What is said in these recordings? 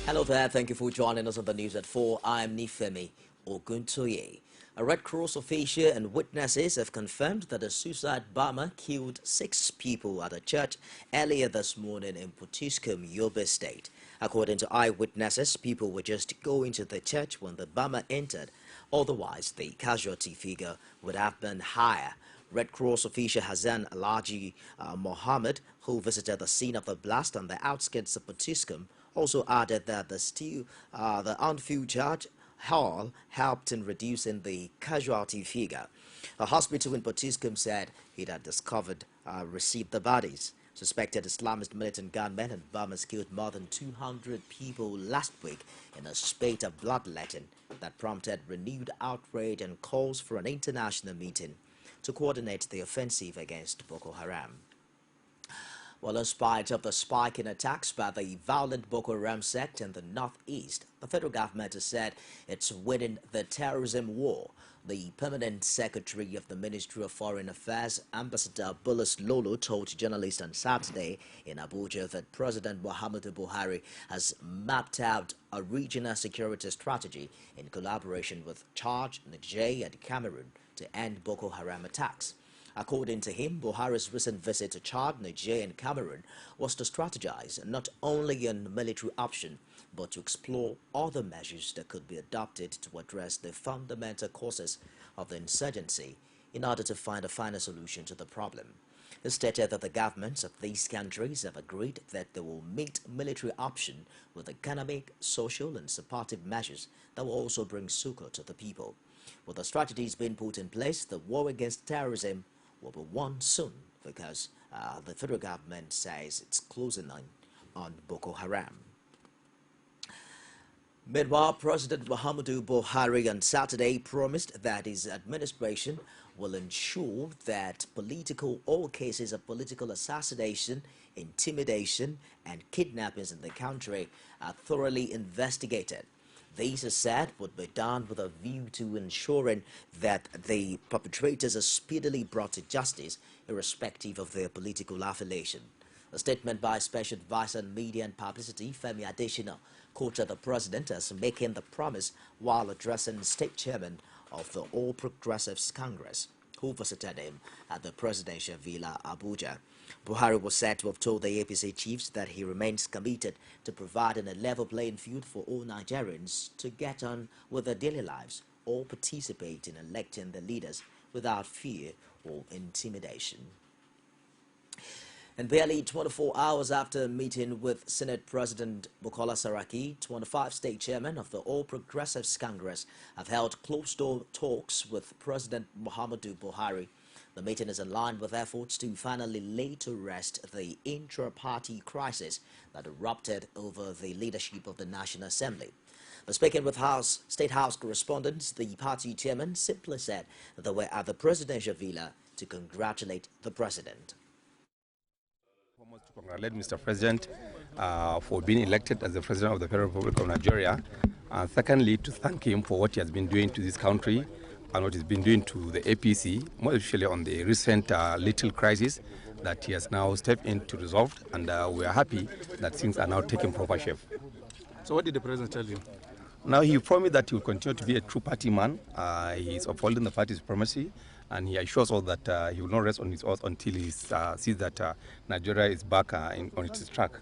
Hello there, thank you for joining us on the news at 4. I'm Nifemi Oguntoye. A Red Cross official and witnesses have confirmed that a suicide bomber killed 6 people at a church earlier this morning in Potiskum, Yobe State. According to eyewitnesses, people were just going to the church when the bomber entered. Otherwise, the casualty figure would have been higher. Red Cross official Hassan Alaji Mohammed, who visited the scene of the blast on the outskirts of Potiskum, also added that the on-field charge hall helped in reducing the casualty figure. A hospital in Potiskum said it had received the bodies. Suspected Islamist militant gunmen and bombers killed more than 200 people last week in a spate of bloodletting that prompted renewed outrage and calls for an international meeting to coordinate the offensive against Boko Haram. Well, in spite of the spike in attacks by the violent Boko Haram sect in the northeast, the federal government has said it's winning the terrorism war. The permanent secretary of the Ministry of Foreign Affairs, Ambassador Bulus Lolo, told journalists on Saturday in Abuja that President Muhammadu Buhari has mapped out a regional security strategy in collaboration with Chad, Niger, and Cameroon to end Boko Haram attacks. According to him, Buhari's recent visit to Chad, Niger, and Cameroon was to strategize not only on military option, but to explore other measures that could be adopted to address the fundamental causes of the insurgency in order to find a final solution to the problem. He stated that the governments of these countries have agreed that they will meet military option with economic, social, and supportive measures that will also bring succor to the people. With the strategies being put in place, the war against terrorism will be won soon because the federal government says it's closing on Boko Haram. Meanwhile, President Muhammadu Buhari on Saturday promised that his administration will ensure that all cases of political assassination, intimidation, and kidnappings in the country are thoroughly investigated. These, are said, would be done with a view to ensuring that the perpetrators are speedily brought to justice, irrespective of their political affiliation. A statement by Special Advisor on Media and Publicity, Femi Adesina, quoted the president as making the promise while addressing state chairman of the All Progressives Congress, who visited him at the presidential villa, Abuja. Buhari was said to have told the APC chiefs that he remains committed to providing a level playing field for all Nigerians to get on with their daily lives or participate in electing the leaders without fear or intimidation. And barely 24 hours after meeting with Senate President Bukola Saraki, 25 state chairmen of the All Progressives Congress have held closed-door talks with President Muhammadu Buhari. The meeting is aligned with efforts to finally lay to rest the intra-party crisis that erupted over the leadership of the National Assembly. But speaking with State House correspondents, the party chairman simply said that they were at the presidential villa to congratulate the president. To congratulate Mr. President for being elected as the President of the Federal Republic of Nigeria. And secondly, to thank him for what he has been doing to this country and what he's been doing to the APC, more especially on the recent little crisis that he has now stepped in to resolve. And we are happy that things are now taking proper shape. So what did the President tell you? Now, he promised that he will continue to be a true party man. He is upholding the party's primacy, and he assures us that he will not rest on his oath until he sees that Nigeria is back on its track.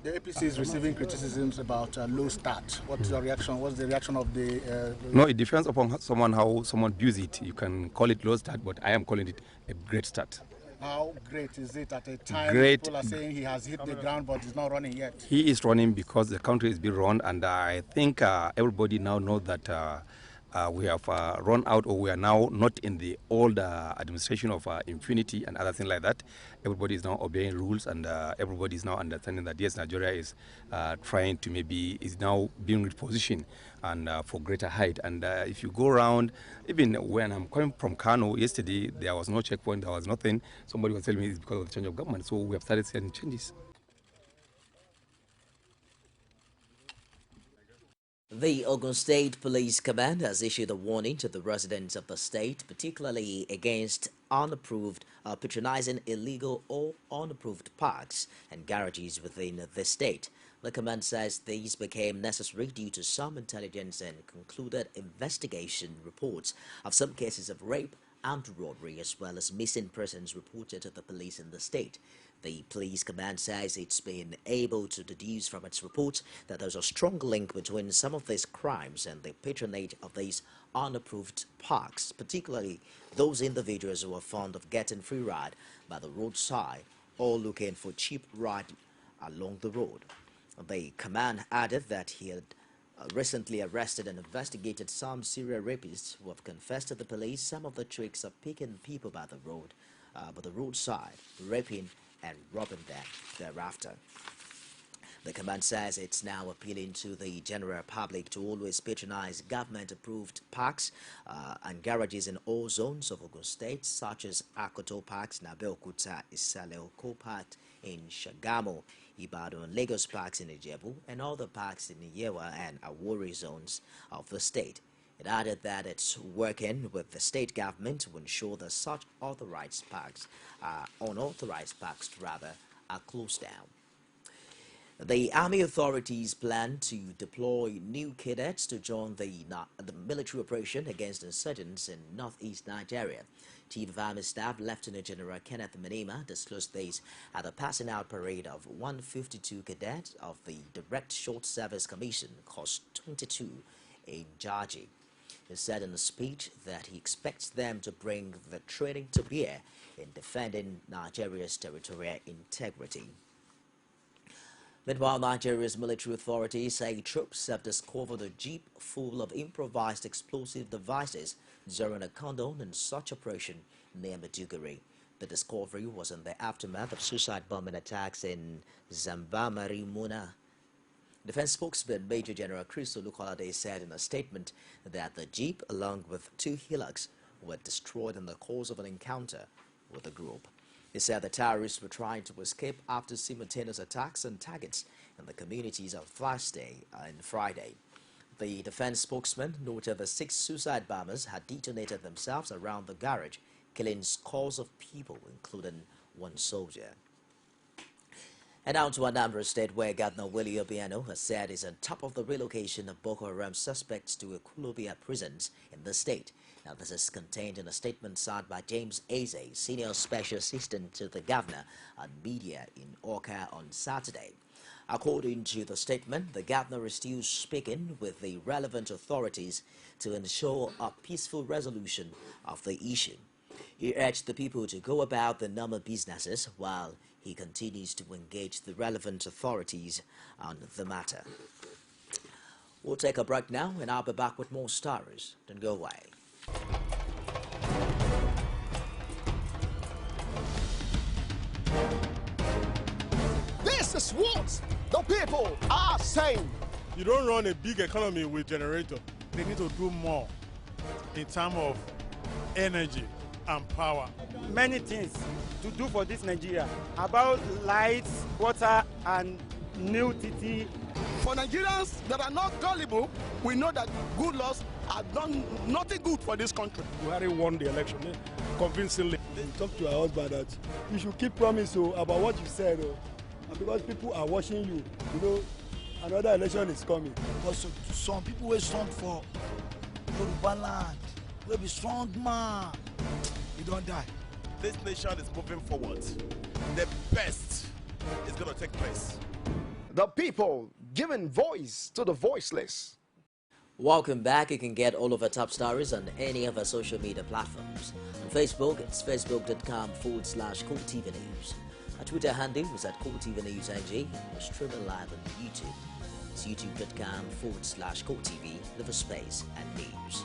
The APC is receiving criticisms about low start. What's your reaction? What's the reaction of the... No, it depends upon how someone views it. You can call it low start, but I am calling it a great start. How great is it at a time people are saying he has hit the ground but he's not running yet? He is running because the country is being run, and I think everybody now knows that we have run out, or we are now not in the old administration of impunity and other things like that. Everybody is now obeying rules, and everybody is now understanding that yes, Nigeria is trying to is now being repositioned and for greater height. And if you go around, even when I'm coming from Kano yesterday, there was no checkpoint, there was nothing. Somebody was telling me it's because of the change of government. So we have started seeing changes. The Ogun State Police Command has issued a warning to the residents of the state, particularly against patronizing illegal or unapproved parks and garages within the state. The command says these became necessary due to some intelligence and concluded investigation reports of some cases of rape, armed robbery, as well as missing persons reported to the police in the state. The police command says it's been able to deduce from its reports that there's a strong link between some of these crimes and the patronage of these unapproved parks, particularly those individuals who are fond of getting free ride by the roadside or looking for cheap ride along the road. The command added that he had recently arrested and investigated some serial rapists who have confessed to the police some of the tricks of picking people by the roadside, raping and robbing them thereafter. The command says it's now appealing to the general public to always patronize government-approved parks and garages in all zones of Ogun State, such as Akoto Parks, Abeokuta, Isaleo Park in Shagamu, Ibadan, Lagos Parks in Ijebu, and other parks in Yewa and Awori zones of the state. It added that it's working with the state government to ensure that such unauthorized parks are closed down. The army authorities plan to deploy new cadets to join the military operation against insurgents in northeast Nigeria. Chief of Army Staff Lieutenant General Kenneth Manema disclosed this at the passing out parade of 152 cadets of the Direct Short Service Commission, Cost 22, in Georgia. He said in a speech that he expects them to bring the training to bear in defending Nigeria's territorial integrity. Meanwhile, Nigeria's military authorities say troops have discovered a jeep full of improvised explosive devices during a condom in such operation near Maiduguri. The discovery was in the aftermath of suicide bombing attacks in Zambamari Muna. Defense spokesman Major General Chris Olukolade said in a statement that the jeep, along with 2 Hilux, were destroyed in the course of an encounter with the group. He said the terrorists were trying to escape after simultaneous attacks on targets in the communities of Thursday and Friday. The defense spokesman noted the 6 suicide bombers had detonated themselves around the garage, killing scores of people, including 1 soldier. And now to Anambra State, where Governor Willie Obiano has said is on top of the relocation of Boko Haram suspects to Ekulobia prisons in the state. Now, this is contained in a statement signed by James Eze, Senior Special Assistant to the Governor on Media in Awka on Saturday. According to the statement, the Governor is still speaking with the relevant authorities to ensure a peaceful resolution of the issue. He urged the people to go about their normal businesses while he continues to engage the relevant authorities on the matter. We'll take a break now, and I'll be back with more stories. Don't go away. This is what the people are saying. You don't run a big economy with generator. They need to do more in terms of energy and power. Many things to do for this Nigeria about lights, water, and new TT. For Nigerians that are not gullible, we know that good laws have done nothing good for this country. Buhari won the election convincingly. Talk to your husband that you should keep promise about what you said, and because people are watching you, you know, another election is coming. Also, some people will strong for Yoruba land, will be strong man. You don't die. This nation is moving forward. The best is going to take place. The people giving voice to the voiceless. Welcome back. You can get all of our top stories on any of our social media platforms. On Facebook, it's facebook.com/CoreTV News. Our Twitter handle is at CoreTV News NG. We're streaming live on YouTube. It's youtube.com/CoreTV, live space and news.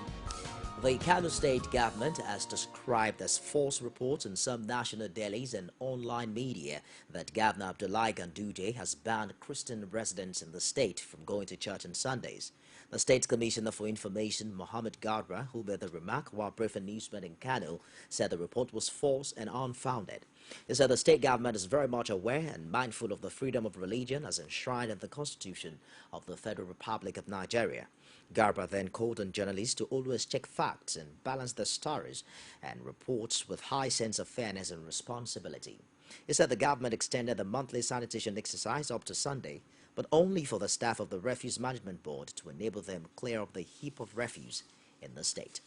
The Kano State government has described as false reports in some national dailies and online media that Governor Abdullahi Ganduje has banned Christian residents in the state from going to church on Sundays. The State Commissioner for Information, Mohammed Gadra, who made the remark while briefing newsmen in Kano, said the report was false and unfounded. He said the state government is very much aware and mindful of the freedom of religion as enshrined in the Constitution of the Federal Republic of Nigeria. Garba then called on journalists to always check facts and balance their stories and reports with high sense of fairness and responsibility. He said the government extended the monthly sanitation exercise up to Sunday, but only for the staff of the Refuse Management Board to enable them clear up the heap of refuse in the state.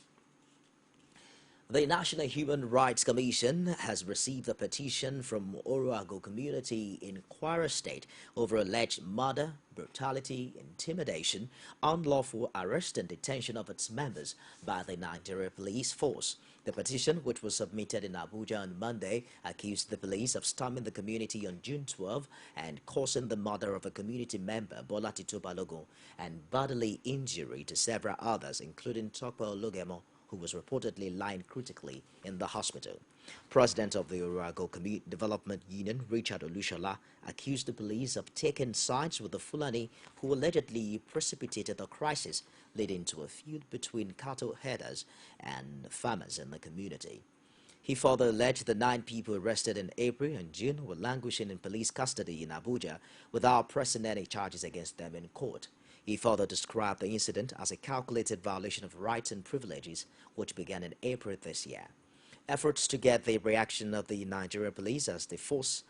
The National Human Rights Commission has received a petition from Oruago community in Kwara State over alleged murder, brutality, intimidation, unlawful arrest and detention of its members by the Nigeria Police Force. The petition, which was submitted in Abuja on Monday, accused the police of storming the community on June 12 and causing the murder of a community member, Bola Tito Balogun, and bodily injury to several others, including Topo Olugemo, who was reportedly lying critically in the hospital. President of the Oruago Community Development Union, Richard Olushola, accused the police of taking sides with the Fulani who allegedly precipitated the crisis, leading to a feud between cattle herders and farmers in the community. He further alleged the 9 people arrested in April and June were languishing in police custody in Abuja without pressing any charges against them in court. He further described the incident as a calculated violation of rights and privileges, which began in April this year. Efforts to get the reaction of the Nigerian police as the force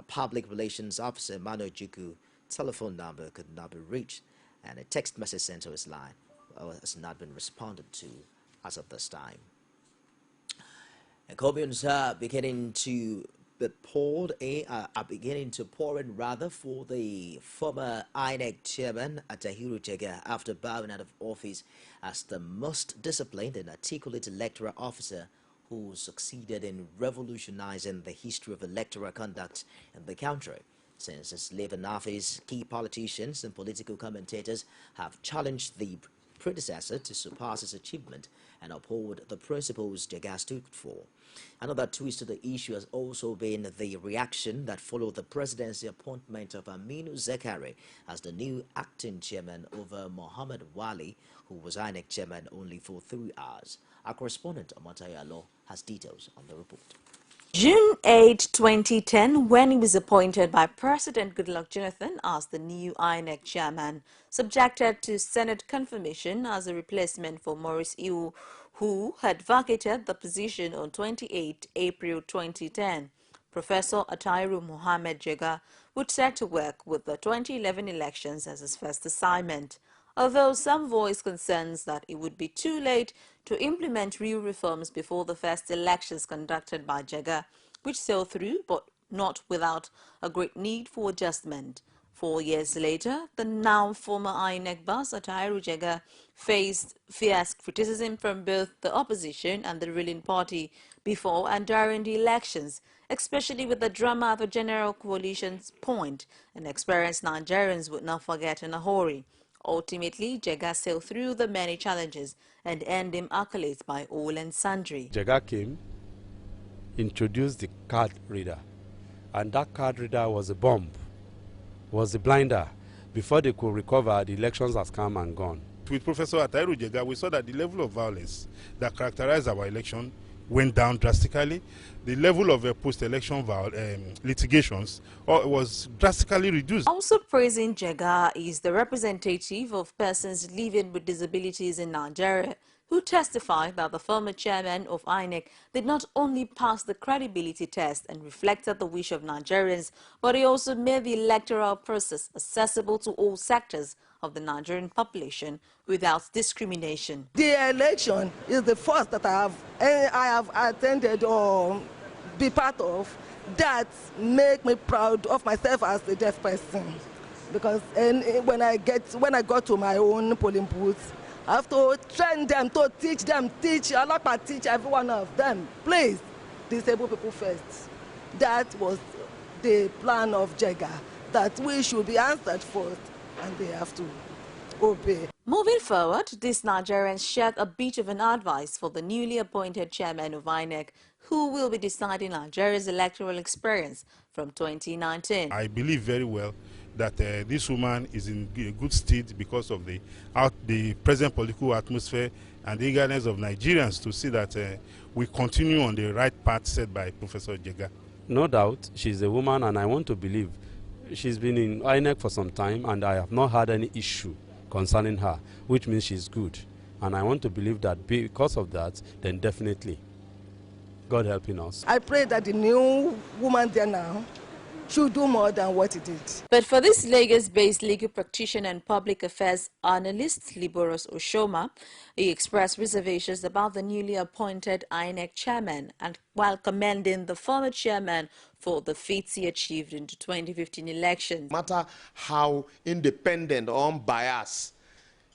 public relations officer Mano Juku telephone number could not be reached, and a text message sent to his line has not been responded to as of this time. And Colombians are beginning to pour in rather for the former INEC chairman Atahiru Jega after bowing out of office as the most disciplined and articulate electoral officer who succeeded in revolutionizing the history of electoral conduct in the country. Since his leave in office, key politicians and political commentators have challenged the predecessor to surpass his achievement and uphold the principles Jega stood for. Another twist to the issue has also been the reaction that followed the presidency appointment of Aminu Zekari as the new acting chairman over Mohammed Wali, who was INEC chairman only for 3 hours. Our correspondent Amataya Law has details on the report. June 8, 2010, when he was appointed by President Goodluck Jonathan as the new INEC chairman, subjected to Senate confirmation as a replacement for Maurice Iwu, who had vacated the position on 28 April 2010. Professor Atairu Mohammed Jega would set to work with the 2011 elections as his first assignment. Although some voiced concerns that it would be too late to implement real reforms before the first elections conducted by Jega, which sailed through but not without a great need for adjustment. 4 years later, the now former INEC boss Atairu Jega faced fierce criticism from both the opposition and the ruling party before and during the elections, especially with the drama of a general coalition's point, and experienced Nigerians would not forget in a hurry. Ultimately, Jega sailed through the many challenges and earned him accolades by all and sundry. Jega came, introduced the card reader, and that card reader was a bomb, was a blinder. Before they could recover, the elections has come and gone. With Professor Atairu Jega, we saw that the level of violence that characterized our election went down drastically. The level of post-election litigations was drastically reduced. Also praising Jega is the representative of persons living with disabilities in Nigeria, who testified that the former chairman of INEC did not only pass the credibility test and reflected the wish of Nigerians, but he also made the electoral process accessible to all sectors of the Nigerian population without discrimination. The election is the first that I have attended or be part of that make me proud of myself as a deaf person, because when I got to my own polling booth, I have to train them, to teach every one of them. Please, disabled people first. That was the plan of Jega, that we should be answered first, and they have to obey. Moving forward, these Nigerians shared a bit of an advice for the newly appointed chairman of INEC, who will be deciding Nigeria's electoral experience from 2019. I believe very well that this woman is in good state because of the present political atmosphere and the eagerness of Nigerians to see that we continue on the right path set by Professor Jega. No doubt, she's a woman, and I want to believe she's been in INEC for some time, and I have not had any issue concerning her, which means she's good. And I want to believe that because of that, then definitely, God helping us. I pray that the new woman there now should do more than what he did. But for this Lagos-based legal practitioner and public affairs analyst, Liboros Oshoma, he expressed reservations about the newly appointed INEC chairman, and while commending the former chairman for the feats he achieved in the 2015 elections. No matter how independent or unbiased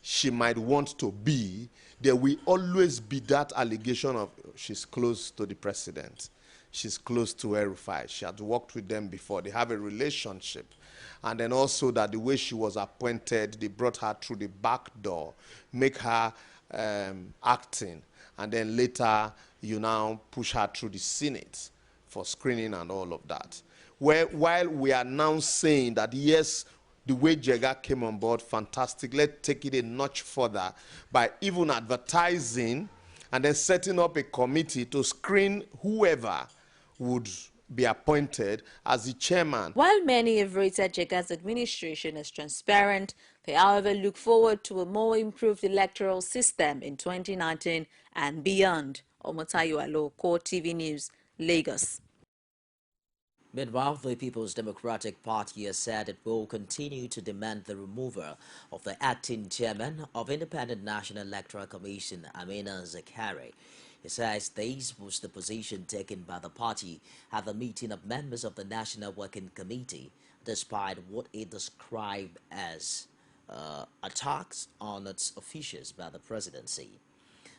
she might want to be, there will always be that allegation of she's close to the president. She's close to El-Rufai. She had worked with them before. They have a relationship. And then also that the way she was appointed, they brought her through the back door, make her acting. And then later, you now push her through the Senate for screening and all of that. While we are now saying that, yes, the way Jega came on board, fantastic. Let's take it a notch further by even advertising and then setting up a committee to screen whoever would be appointed as the chairman. While many have rated Jega's administration as transparent, they however look forward to a more improved electoral system in 2019 and beyond. Omotayo Alo, CoreTV News, Lagos. Meanwhile, the People's Democratic Party has said it will continue to demand the removal of the acting chairman of Independent National Electoral Commission, Amina Zakari. He says this was the position taken by the party at the meeting of members of the National Working Committee, despite what it described as attacks on its officials by the presidency.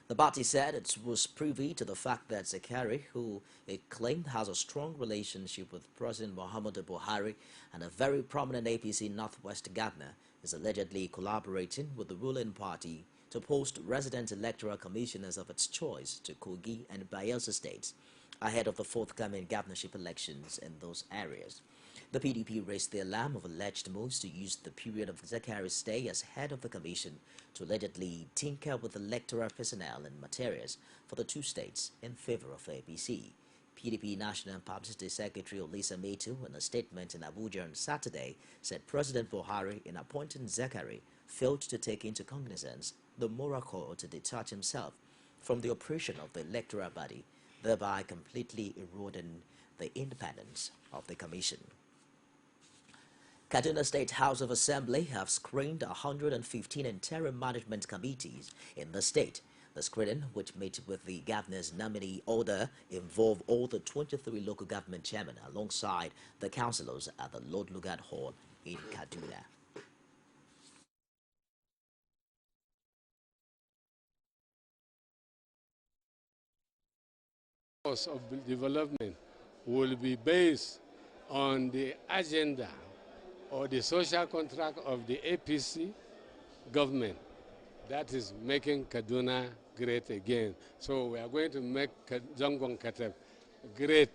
The party said it was privy to the fact that Zakari, who it claimed has a strong relationship with President Muhammadu Buhari and a very prominent APC Northwest governor, is allegedly collaborating with the ruling party to post resident electoral commissioners of its choice to Kogi and Bayelsa states ahead of the forthcoming governorship elections in those areas. The PDP raised the alarm of alleged moves to use the period of Zakari's stay as head of the commission to allegedly tinker with electoral personnel and materials for the two states in favor of APC. PDP National Publicity Secretary Olisa Metu, in a statement in Abuja on Saturday, said President Buhari, in appointing Zakari, failed to take into cognizance the moral call to detach himself from the operation of the electoral body, thereby completely eroding the independence of the commission. Kaduna State House of Assembly have screened 115 interim management committees in the state. The screening, which met with the governor's nominee order, involved all the 23 local government chairmen alongside the councillors at the Lord Lugard Hall in Kaduna. Of development will be based on the agenda or the social contract of the APC government that is making Kaduna great again. So we are going to make Zangon Kateb great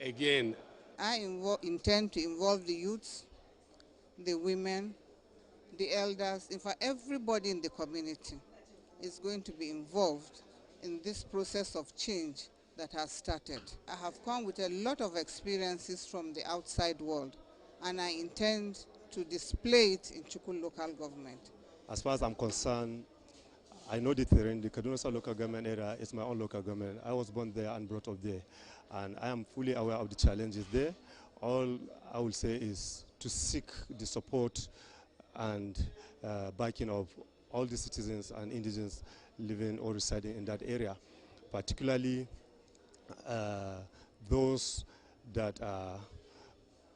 again. I intend to involve the youths, the women, the elders, in fact everybody in the community is going to be involved in this process of change that has started. I have come with a lot of experiences from the outside world, and I intend to display it in Chukwu local government. As far as I'm concerned, I know the terrain. The Kaduna South local government area is my own local government. I was born there and brought up there, and I am fully aware of the challenges there. All I will say is to seek the support and backing of all the citizens and indigents living or residing in that area, particularly those that are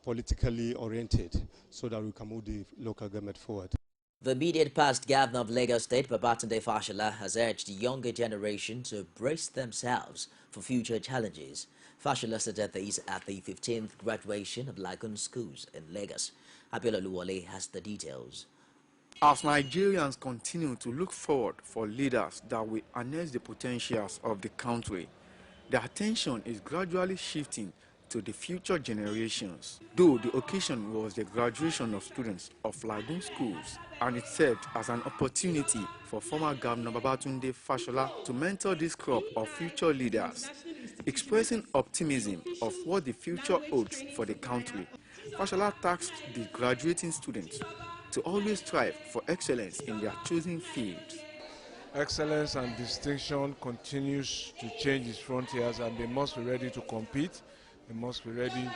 politically oriented, so that we can move the local government forward. The immediate past governor of Lagos State, Babatunde Fashola, has urged the younger generation to brace themselves for future challenges. Fashola said this at the 15th graduation of Lagoon schools in Lagos. Abiola Luwole has the details. As Nigerians continue to look forward for leaders that will harness the potentials of the country, the attention is gradually shifting to the future generations. Though the occasion was the graduation of students of Lagoon schools, and it served as an opportunity for former Governor Babatunde Fashola to mentor this crop of future leaders. Expressing optimism of what the future holds for the country, Fashola tasked the graduating students to always strive for excellence in their chosen fields. Excellence and distinction continues to change its frontiers, and they must be ready to compete, they must be ready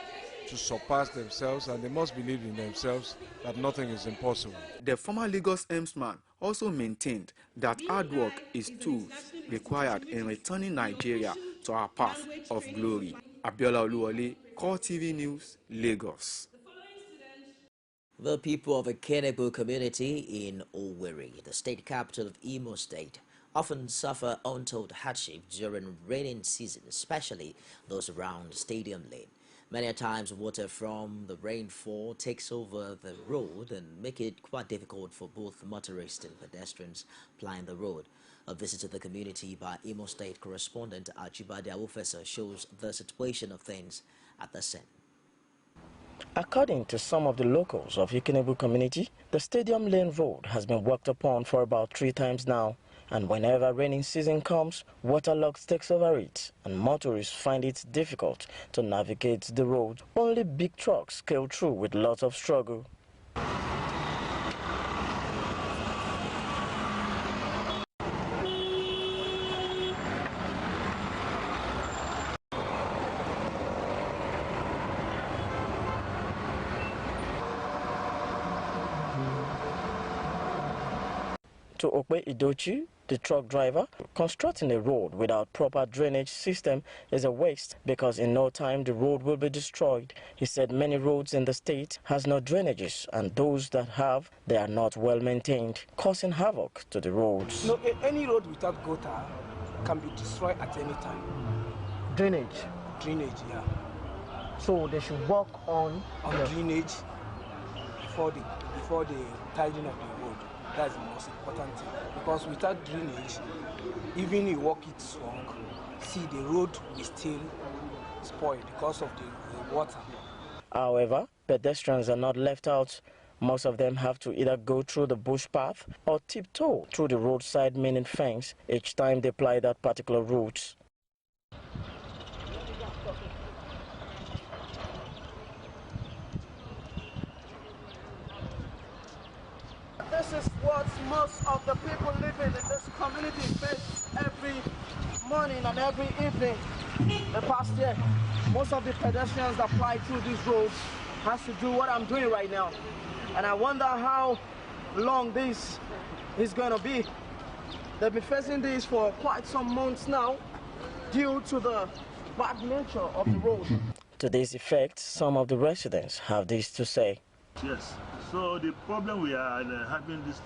to surpass themselves, and they must believe in themselves that nothing is impossible. The former Lagos Emsman also maintained that hard work is tools required in returning Nigeria to our path of glory. Abiola Oluwole, CoreTV News, Lagos. The people of a Kenebu community in Owerri, the state capital of Imo State, often suffer untold hardship during raining season, especially those around Stadium Lane. Many times water from the rainfall takes over the road and make it quite difficult for both motorists and pedestrians plying the road. A visit to the community by Imo State correspondent Ajibade Awofesa shows the situation of things at the scene. According to some of the locals of Ikenebu community, the Stadium Lane Road has been worked upon for about 3 times now, and whenever raining season comes, waterlogged takes over it, and motorists find it difficult to navigate the road. Only big trucks scale through with lots of struggle. To Okwe Idochi, the truck driver, constructing a road without proper drainage system is a waste because in no time the road will be destroyed. He said many roads in the state has no drainages, and those that have, they are not well maintained, causing havoc to the roads. No, any road without gutter can be destroyed at any time. Drainage? Drainage, yeah. So they should work on drainage before the tidying of the road. That's the most important thing, because without drainage, even you walk it strong, see the road will still spoil because of the water. However, pedestrians are not left out. Most of them have to either go through the bush path or tiptoe through the roadside main fence each time they ply that particular route. This is what most of the people living in this community face every morning and every evening. The past year, most of the pedestrians that fly through these roads has to do what I'm doing right now. And I wonder how long this is going to be. They've been facing this for quite some months now due to the bad nature of the road. To this effect, some of the residents have this to say. Yes. So the problem we are having this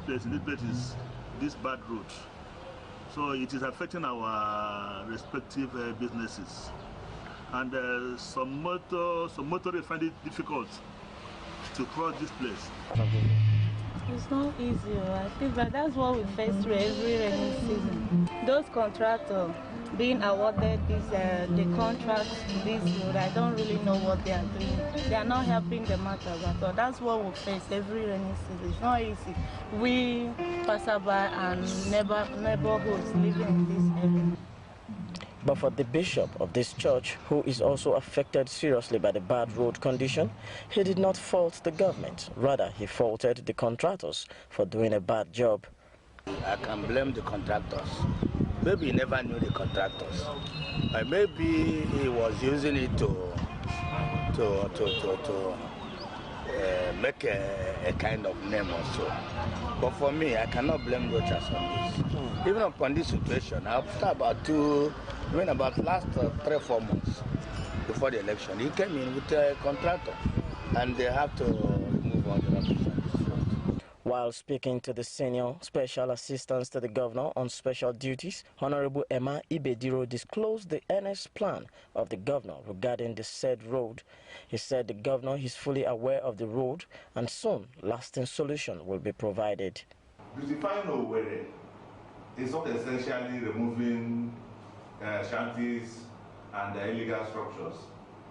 place is this bad road. So it is affecting our respective businesses, and some motorists find it difficult to cross this place. It's not easy. I think that's what we face through every rainy season. Those contractors being awarded the contract to this road, I don't really know what they are doing. They are not helping the matters at all. That's what we face every rainy season. It's not easy. We passerby and neighborhoods living in this area. But for the bishop of this church, who is also affected seriously by the bad road condition, he did not fault the government. Rather, he faulted the contractors for doing a bad job. I can blame the contractors. Maybe he never knew the contractors. Maybe he was using it to make a kind of name or so. But for me, I cannot blame Rochas on this. Even upon this situation, after about last 3-4 months before the election, he came in with a contractor, and they have to remove all the rubbish. While speaking to the senior special assistants to the governor on special duties, Honorable Emma Ibediro disclosed the earnest plan of the governor regarding the said road. He said the governor is fully aware of the road, and soon lasting solution will be provided. Beautifying Owerri is not essentially removing shanties and illegal structures.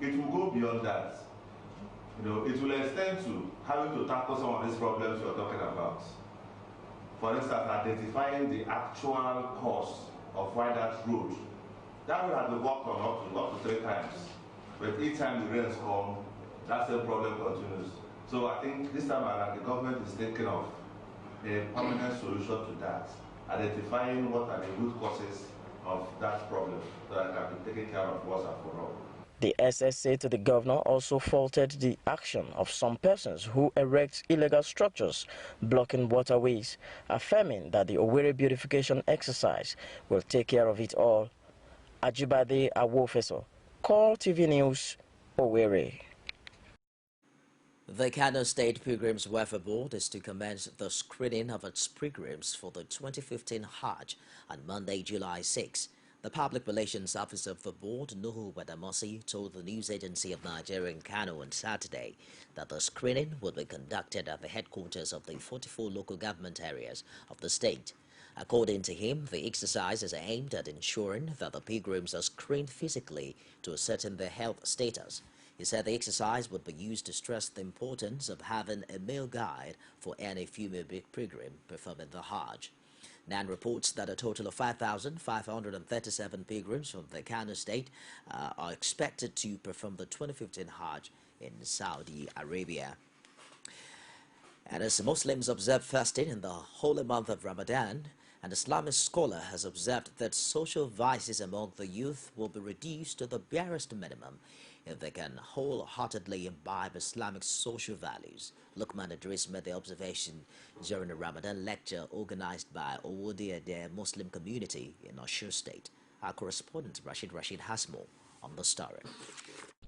It will go beyond that. It will extend to having to tackle some of these problems you're talking about. For instance, identifying the actual cause of why that road That road has been worked on up to 3 times. But each time the rains come, that same problem continues. So I think this time around the government is thinking of a permanent solution to that, identifying what are the root causes of that problem so that it can be taken care of once and for all. The SSA to the governor also faulted the action of some persons who erect illegal structures blocking waterways, affirming that the Owerri beautification exercise will take care of it all. Ajibade Awofeso, CoreTV News, Owerri. The Kano State Pilgrims Welfare Board is to commence the screening of its pilgrims for the 2015 Hajj on Monday, July 6. The public relations officer of the board, Nuhu Badamosi, told the news agency of Nigeria in Kano on Saturday that the screening would be conducted at the headquarters of the 44 local government areas of the state. According to him, the exercise is aimed at ensuring that the pilgrims are screened physically to ascertain their health status. He said the exercise would be used to stress the importance of having a male guide for any female pilgrim performing the Hajj. NAN reports that a total of 5,537 pilgrims from the Kano state are expected to perform the 2015 Hajj in Saudi Arabia. And as Muslims observe fasting in the holy month of Ramadan, an Islamic scholar has observed that social vices among the youth will be reduced to the barest minimum if they can wholeheartedly imbibe Islamic social values. Lukman Idris made the observation during a Ramadan lecture organized by Owodiede Muslim community in Osun State. Our correspondent Rashid has more on the story.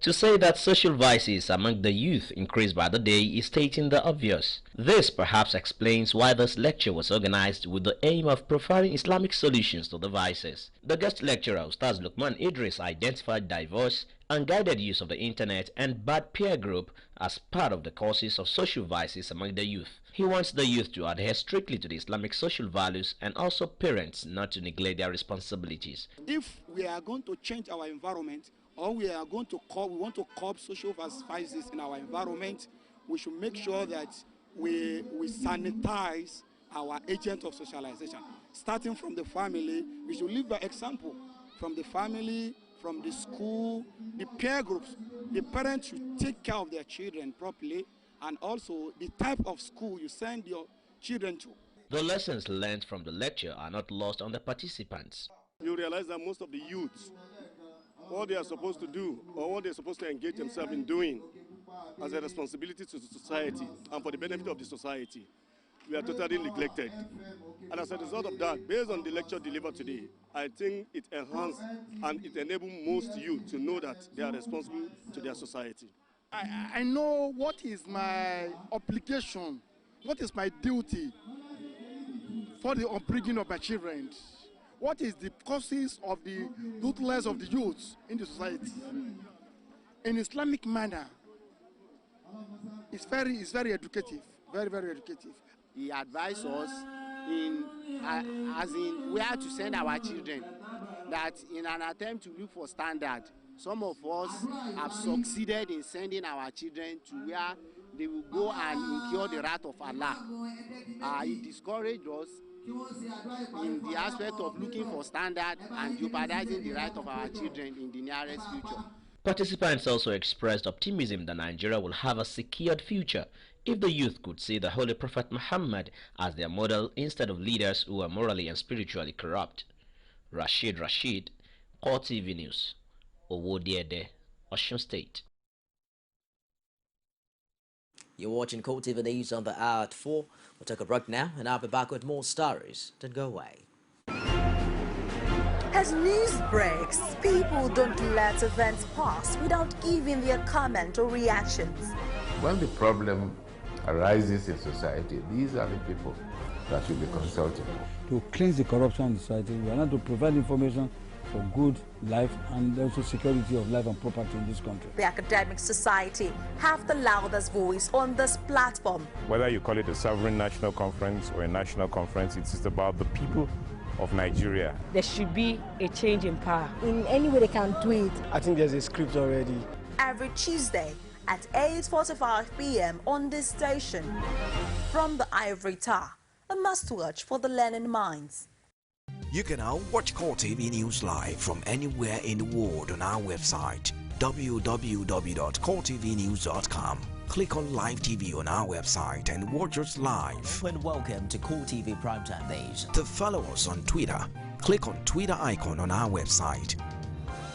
To say that social vices among the youth increase by the day is stating the obvious. This perhaps explains why this lecture was organized with the aim of providing Islamic solutions to the vices. The guest lecturer, Ustaz Lukman Idris, identified diverse and guided use of the internet and bad peer group as part of the causes of social vices among the youth. He wants the youth to adhere strictly to the Islamic social values and also parents not to neglect their responsibilities. If we are going to change our environment, or we want to curb social vices in our environment, we should make sure that we sanitize our agent of socialization. Starting from the family, we should live by example. From the family, from the school, the peer groups, the parents should take care of their children properly, and also the type of school you send your children to. The lessons learned from the lecture are not lost on the participants. You realize that most of the youths, what they are supposed to do or what they're supposed to engage themselves in doing as a responsibility to society and for the benefit of the society, we are totally neglected. And as a result of that, based on the lecture delivered today, I think it enhanced and it enabled most youth to know that they are responsible to their society. I know what is my obligation, what is my duty for the upbringing of my children. What is the causes of the ruthless of the youth in the society? In Islamic manner, it's very educative, very educative. He advised us as in where to send our children, that in an attempt to look for standard, some of us have succeeded in sending our children to where they will go and incur the wrath of Allah. He discouraged us in the aspect of looking for standard and jeopardizing the right of our children in the nearest future. Participants also expressed optimism that Nigeria will have a secured future if the youth could see the Holy Prophet Muhammad as their model instead of leaders who are morally and spiritually corrupt. Rashid, CoreTV News, Owodiede, Osun State. You're watching CoreTV News on the hour at 4. We'll take a break now, and I'll be back with more stories. Don't go away. As news breaks, people don't let events pass without giving their comment or reactions. When the problem arises in society, these are the people that should be consulted. To cleanse the corruption in society, we are not to provide information for good life and also security of life and property in this country. The academic society have the loudest voice on this platform. Whether you call it a sovereign national conference or a national conference, it is about the people of Nigeria. There should be a change in power. In any way they can do it. I think there's a script already. Every Tuesday at 8:45 p.m. on this station. From the Ivory Tower, a must-watch for the learning minds. You can now watch CoreTV News live from anywhere in the world on our website www.coretvnews.com. Click on Live TV on our website and watch us live. And welcome to CoreTV Primetime Days. To follow us on Twitter, click on Twitter icon on our website.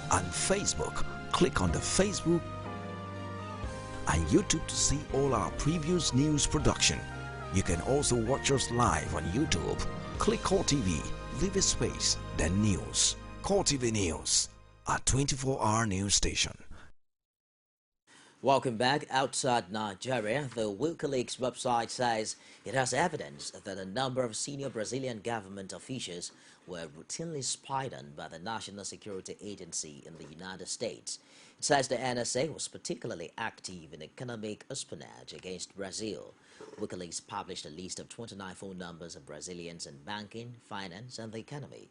On Facebook, click on the Facebook and YouTube to see all our previous news production. You can also watch us live on YouTube. Click CoreTV, leave a space, then News. CoreTV News, a 24-hour news station. Welcome back. Outside Nigeria, the WikiLeaks website says it has evidence that a number of senior Brazilian government officials were routinely spied on by the National Security Agency in the United States. It says the NSA was particularly active in economic espionage against Brazil. WikiLeaks published a list of 29 phone numbers of Brazilians in banking, finance, and the economy.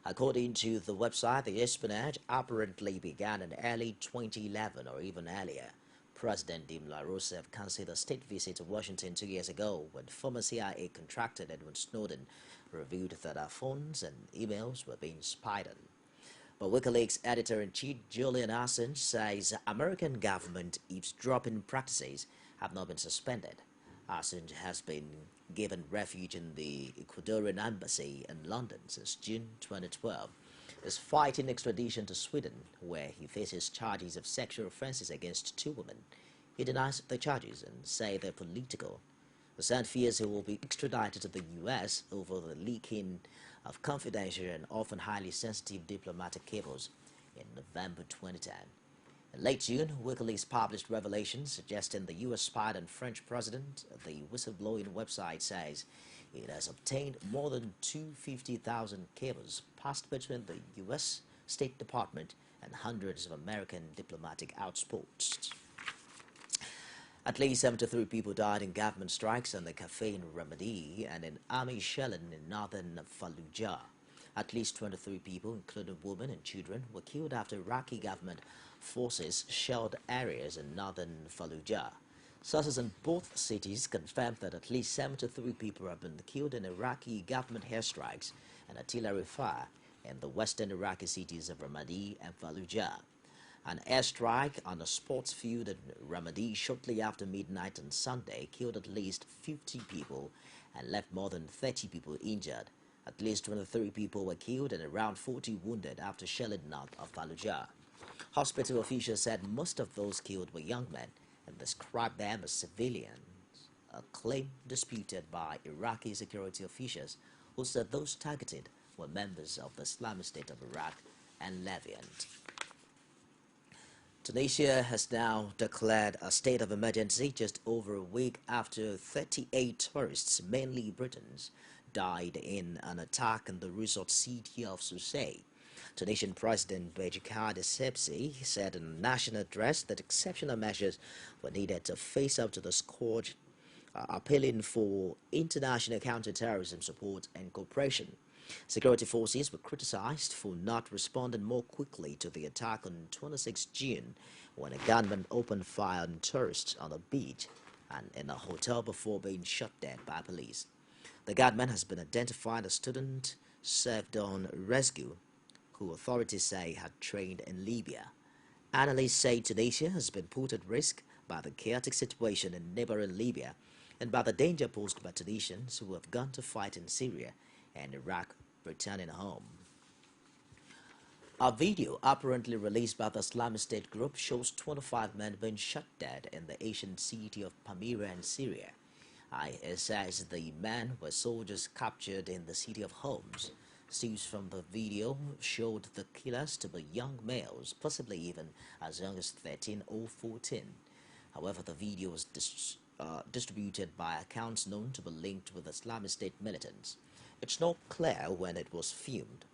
According to the website, the espionage apparently began in early 2011 or even earlier. President Dilma Rousseff canceled a state visit to Washington 2 years ago when former CIA contractor Edward Snowden revealed that our phones and emails were being spied on. But WikiLeaks editor-in-chief Julian Assange says American government eavesdropping practices have not been suspended. Assange has been given refuge in the Ecuadorian embassy in London since June 2012. Is fighting extradition to Sweden, where he faces charges of sexual offenses against 2 women. He denies the charges and say they're political. Assange fears he will be extradited to the U.S. over the leaking of confidential and often highly sensitive diplomatic cables in November 2010. In late June, WikiLeaks published revelations suggesting the U.S. spied on French president. The whistleblowing website says it has obtained more than 250,000 cables passed between the U.S. State Department and hundreds of American diplomatic outposts. At least 73 people died in government strikes on the cafe in Ramadi and in army shelling in northern Fallujah. At least 23 people, including women and children, were killed after Iraqi government forces shelled areas in northern Fallujah. Sources in both cities confirmed that at least 73 people have been killed in Iraqi government airstrikes and artillery fire in the western Iraqi cities of Ramadi and Fallujah. An airstrike on a sports field in Ramadi shortly after midnight on Sunday killed at least 50 people and left more than 30 people injured. At least 23 people were killed and around 40 wounded after shelling north of Fallujah. Hospital officials said most of those killed were young men and described them as civilians, a claim disputed by Iraqi security officials who said those targeted were members of the Islamic State of Iraq and Levant. Tunisia has now declared a state of emergency just over a week after 38 tourists, mainly Britons, died in an attack in the resort city of Sousse. Tunisian President Bejikar Essebsi said in a national address that exceptional measures were needed to face up to the scourge, appealing for international counter-terrorism support and cooperation. Security forces were criticized for not responding more quickly to the attack on 26 June when a gunman opened fire on tourists on a beach and in a hotel before being shot dead by police. The gunman has been identified as student Sevdon Rescue, who authorities say had trained in Libya. Analysts say Tunisia has been put at risk by the chaotic situation in neighboring Libya and by the danger posed by Tunisians who have gone to fight in Syria and Iraq returning home. A video apparently released by the Islamic State group shows 25 men being shot dead in the ancient city of Palmyra in Syria. It says the men were soldiers captured in the city of Homs. Stills from the video showed the killers to be young males, possibly even as young as 13 or 14. However, the video was distributed by accounts known to be linked with Islamic State militants. It's not clear when it was filmed.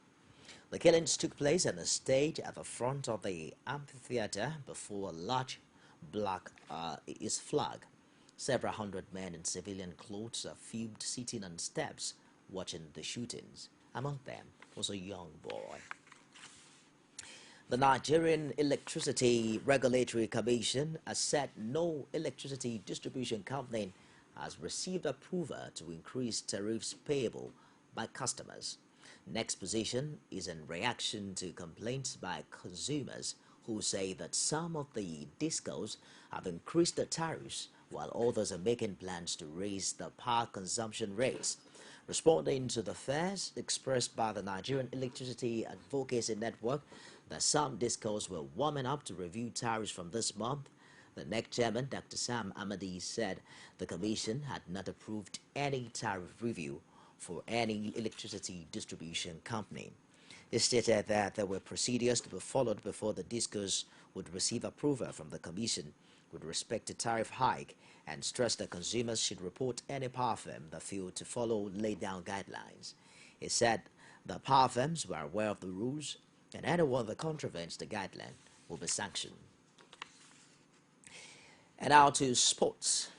The killings took place on a stage at the front of the amphitheater before a large black flag. Several hundred men in civilian clothes are filmed sitting on steps watching the shootings. Among them was a young boy. The Nigerian Electricity Regulatory Commission has said no electricity distribution company has received approval to increase tariffs payable by customers. Next position is in reaction to complaints by consumers who say that some of the discos have increased the tariffs while others are making plans to raise the power consumption rates. Responding to the fears expressed by the Nigerian Electricity Advocacy Network that some discos were warming up to review tariffs from this month, the NEC chairman, Dr. Sam Amadi, said the commission had not approved any tariff review for any electricity distribution company. He stated that there were procedures to be followed before the discos would receive approval from the commission with respect to tariff hike, and stressed that consumers should report any power firm that failed to follow laid down guidelines. He said the power firms were aware of the rules and anyone that contravenes the guideline will be sanctioned. And now to sports.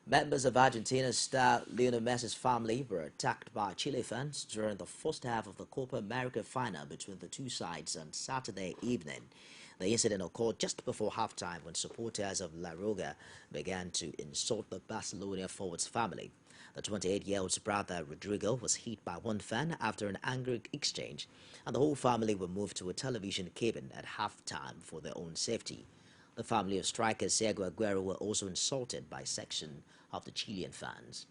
Members of Argentina's star Lionel Messi's family were attacked by Chile fans during the first half of the Copa America final between the two sides on Saturday evening. The incident occurred just before halftime when supporters of La Roga began to insult the Barcelona forward's family. The 28-year-old's brother Rodrigo was hit by one fan after an angry exchange, and the whole family were moved to a television cabin at halftime for their own safety. The family of striker Sergio Aguero were also insulted by a section of the Chilean fans.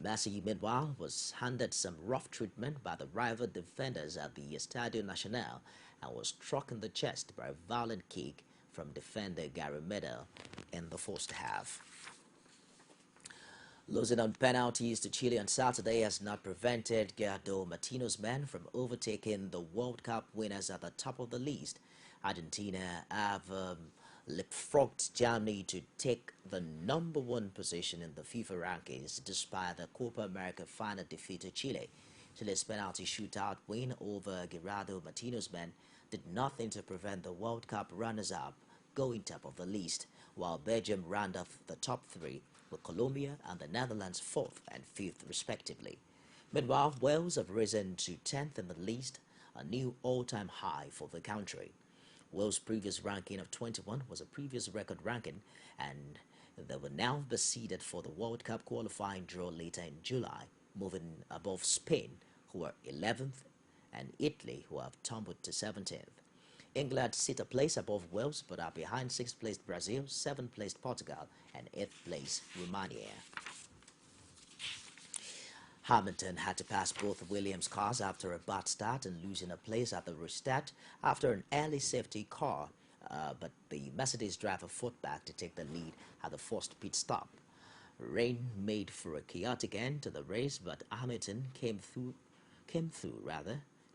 Messi, meanwhile, was handed some rough treatment by the rival defenders at the Estadio Nacional and was struck in the chest by a violent kick from defender Gary Medel in the first half. Losing on penalties to Chile on Saturday has not prevented Gerardo Martino's men from overtaking the World Cup winners at the top of the list. Argentina have leapfrogged Germany to take the #1 position in the FIFA rankings despite the Copa America final defeat to Chile. Chile's penalty shootout win over Gerardo Martino's men did nothing to prevent the World Cup runners-up going top of the list, while Belgium round off the top three with Colombia and the Netherlands 4th and 5th respectively. Meanwhile, Wales have risen to 10th in the list, a new all-time high for the country. Wales' previous ranking of 21 was a previous record ranking, and they will now be seeded for the World Cup qualifying draw later in July, moving above Spain, who are 11th, and Italy, who have tumbled to 17th. England sit a place above Wales, but are behind 6th placed Brazil, 7th placed Portugal, and 8th placed Romania. Hamilton had to pass both Williams cars after a bad start and losing a place at the restart after an early safety car, but the Mercedes driver fought back to take the lead at the first pit stop. Rain made for a chaotic end to the race, but Hamilton came through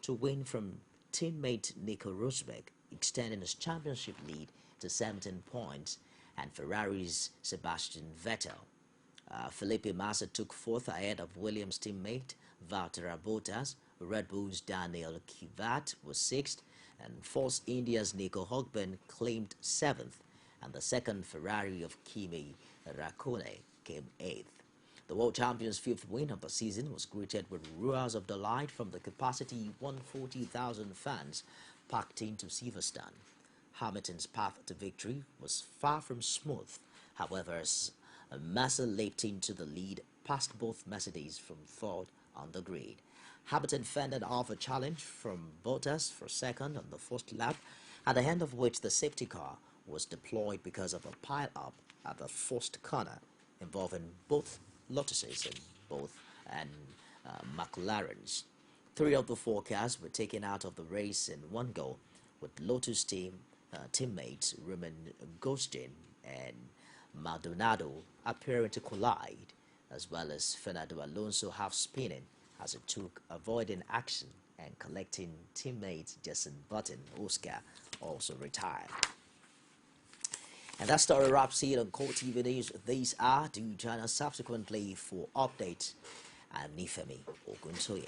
to win from teammate Nico Rosberg, extending his championship lead to 17 points, and Ferrari's Sebastian Vettel. Felipe Massa took 4th ahead of Williams' teammate Valtteri Bottas. Red Bull's Daniel Kvyat was 6th, and Force India's Nico Hülkenberg claimed 7th, and the second Ferrari of Kimi Raikkonen came 8th. The world champion's 5th win of the season was greeted with roars of delight from the capacity 140,000 fans packed into Silverstone. Hamilton's path to victory was far from smooth. However, as Massa leaped into the lead past both Mercedes from 3rd on the grid. Hamilton fended off a challenge from Bottas for 2nd on the first lap, at the end of which the safety car was deployed because of a pile-up at the first corner involving both Lotuses and McLarens. 3 of the 4 cars were taken out of the race in one go, with Lotus teammates Roman Grosjean and Maldonado appearing to collide, as well as Fernando Alonso half-spinning as it took avoiding action, and collecting teammate Jenson Button Oscar also retired. And that story wraps it on CoreTV News. These are. Do join us subsequently for updates. I'm Nifemi Oguntoye.